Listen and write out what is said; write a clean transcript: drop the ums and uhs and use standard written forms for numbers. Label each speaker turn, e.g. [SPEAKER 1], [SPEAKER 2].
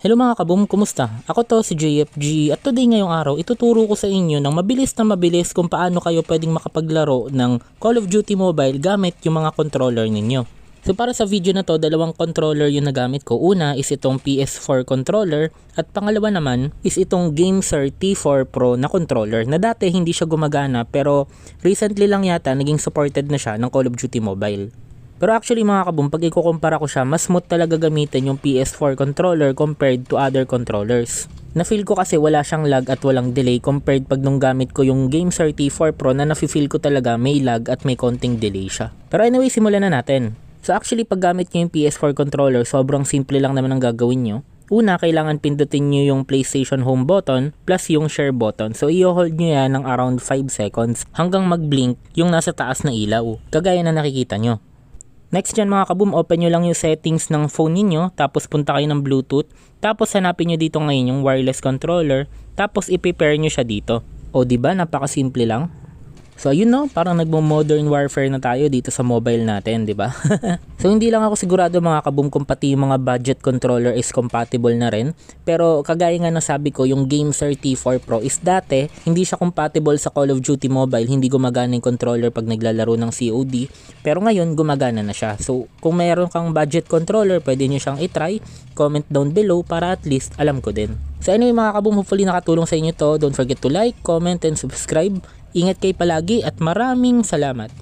[SPEAKER 1] Hello mga kaboom, kumusta? Ako to si Jeyepji at today ngayong araw ituturo ko sa inyo ng mabilis kung paano kayo pwedeng makapaglaro ng Call of Duty Mobile gamit yung mga controller ninyo. So para sa video na to, dalawang controller yung nagamit ko. Una is itong PS4 controller at pangalawa naman is itong Genshin T4 Pro na controller na dati hindi siya gumagana pero recently lang yata naging supported na siya ng Call of Duty Mobile. Pero actually mga kaboom, pag ikukumpara ko siya, mas smooth talaga gamitin yung PS4 controller compared to other controllers. Na-feel ko kasi wala siyang lag at walang delay compared pag nung gamit ko yung Genshin T4 Pro na nafe-feel ko talaga may lag at may konting delay siya. Pero anyway, simulan na natin. So actually pag gamit nyo yung PS4 controller, sobrang simple lang naman ang gagawin nyo. Una, kailangan pindutin nyo yung PlayStation Home button plus yung share button. So i-hold nyo yan ng around 5 seconds hanggang mag-blink yung nasa taas na ilaw. Kagaya na nakikita nyo. Next dyan mga kaboom, open nyo lang yung settings ng phone ninyo, tapos punta kayo ng Bluetooth, tapos hanapin nyo dito ngayon yung wireless controller, tapos i-pair nyo siya dito. O diba, napakasimple lang. So ayun no, parang nagmo-modern warfare na tayo dito sa mobile natin, diba? So hindi lang ako sigurado mga kaboom kung pati yung mga budget controller is compatible na rin. Pero kagaya nga nasabi ko, yung Genshin T4 Pro is dati hindi siya compatible sa Call of Duty Mobile, hindi gumagana yung controller pag naglalaro ng COD. Pero ngayon gumagana na siya. So kung mayroon kang budget controller, pwede nyo siyang itry. Comment down below para at least alam ko din. So anyway mga kaboom, hopefully nakatulong sa inyo to. Don't forget to like, comment, and subscribe. Ingat kayo palagi at maraming salamat.